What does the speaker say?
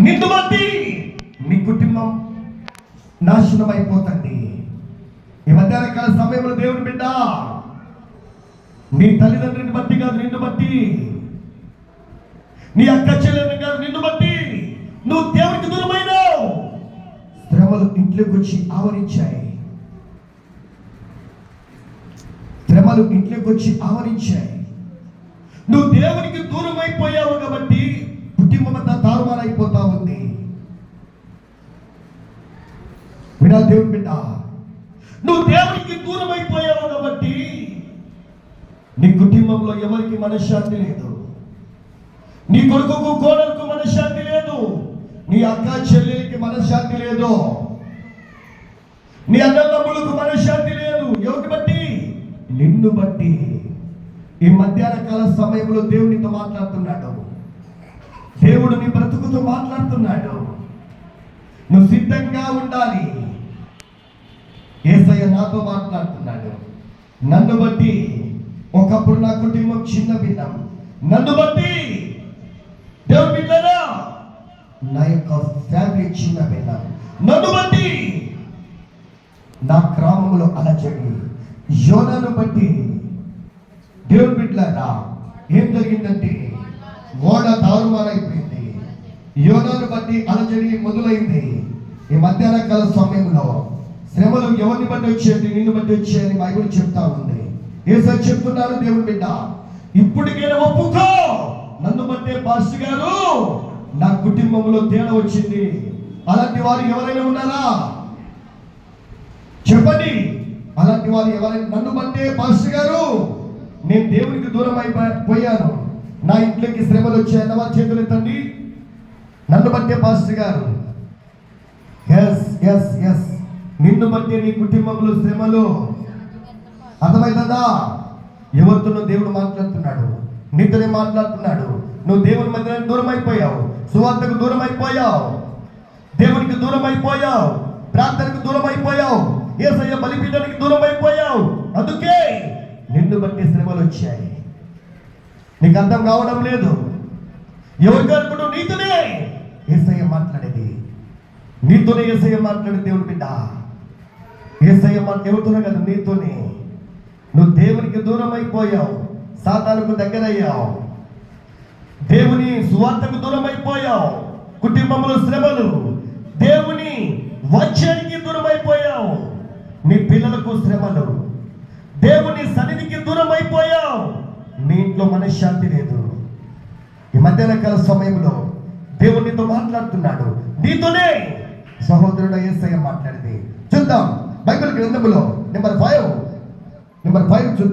నిన్ను బట్టి నీ కుటుంబం నాశనం అయిపోతుంది. ఈ మధ్యాహ్న కాల సమయంలో దేవుని బిడ్డ, నీ తల్లిదండ్రుని బట్టి కాదు, నిన్ను బట్టి, నీ అక్క చెల్లెని కాదు, నిన్ను బట్టి నువ్వు దేవునికి దూరమైనావు. శ్రమలు ఇంట్లోకి వచ్చి ఆవరించాయి. శ్రమలు ఇంట్లోకి వచ్చి ఆవరించాయి. నువ్వు దేవునికి దూరం అయిపోయావు కాబట్టి కుటుంబం అంతా తారుమారైపోతా ఉంది. వినా దేవుని బిడ్డ, నువ్వు దేవునికి దూరం అయిపోయావు కాబట్టి నీ కుటుంబంలో ఎవరికి మనశ్శాంతి లేదు. నీ కొడుకుకు కోడలకు మనశ్శాంతి లేదు. నీ అక్క చెల్లెలికి మనశ్శాంతి లేదు. నీ అన్నదమ్ములకు మనశ్శాంతి లేదు. ఎవరిని బట్టి? నిన్ను బట్టి. ఈ మధ్యాహ్న కాల సమయంలో దేవునితో మాట్లాడుతున్నాడు. దేవుడు నీ బ్రతుకుతో మాట్లాడుతున్నాడు. నువ్వు సిద్ధంగా ఉండాలి. యేసయ్య నాతో మాట్లాడుతున్నాడు. నన్ను బట్టి ఒకప్పుడు నా కుటుంబం చిన్న భిన్నం. నన్ను బట్టి దేవుని బిడ్డలారా నా యొక్క ఫ్యామిలీ చిన్న భిన్నం. నన్ను బట్టి నా గ్రామంలో అలజడి. యోనాను బట్టి దేవుని బిడ్డలారా ఏం జరిగిందంటే ఓడ తారుమారైపోయింది. యోనాను బట్టి అలజడి మొదలైంది. ఈ మధ్యాహ్న కాల సమయంలో శ్రమలు ఎవరిని బట్టి వచ్చేది? నిన్ను బట్టి వచ్చేయని బైబిల్ చెప్తా ఉంది. యేసయ్య చెప్తున్నారు, దేవుని బిడ్డ ఇప్పటికైనా ఒప్పుకో, నన్ను బట్టే పాస్టర్ గారు నా కుటుంబంలో తేడా వచ్చింది. అలాంటి వారు ఎవరైనా ఉన్నారా? చెప్పండి. అలాంటి వారు ఎవరైనా? నన్ను బట్టే పాస్టర్ గారు నేను దేవునికి దూరం అయిపోయాను, నా ఇంట్లోకి శ్రమలు వచ్చాయన్న వారు చేతులు ఎత్తండి. నన్ను బట్టే పాస్టర్ గారు. ఎస్ ఎస్ ఎస్ నిన్ను బట్టే నీ కుటుంబంలో శ్రమలు. అర్థమవుతుందా? ఎవరితోనో దేవుడు మాట్లాడుతున్నాడు, నీతోనే మాట్లాడుతున్నాడు. నువ్వు దేవుని మధ్య దూరం అయిపోయావు, సువార్తకు దూరం అయిపోయావు, దేవునికి దూరం అయిపోయావు, ప్రార్థనకు దూరం అయిపోయావు, యేసయ్య బలిపీఠానికి దూరం అయిపోయావు. అందుకే నిన్ను బట్టి శ్రమలు వచ్చాయి. నీకు అర్థం కావడం లేదు. ఎవరికి అనుకుంటూ? నీతోనే యేసయ్య మాట్లాడేది, నీతోనే యేసయ్య మాట్లాడే దేవుని బిడ్డ. యేసయ్య ఎవరితోనే కదా, నీతోనే. నువ్వు దేవునికి దూరం అయిపోయావు, సాతానుకు దగ్గరయ్యావు, దేవుని సువార్తకు దూరం అయిపోయావు, కుటుంబంలో శ్రమలు, దేవుని వాక్యానికి దూరం అయిపోయావు, నీ పిల్లలకు శ్రమలు, దేవుని సన్నిధికి దూరం అయిపోయావు, నీ ఇంట్లో మనశ్శాంతి లేదు. ఈ మధ్యాహ్న కాల సమయంలో దేవునితో మాట్లాడుతున్నాడు, నీతోనే సహోదరుడు యేసయ్య మాట్లాడింది. చూద్దాం బైబిల్ గ్రంథములో నెంబర్ 5 చూద్దాం.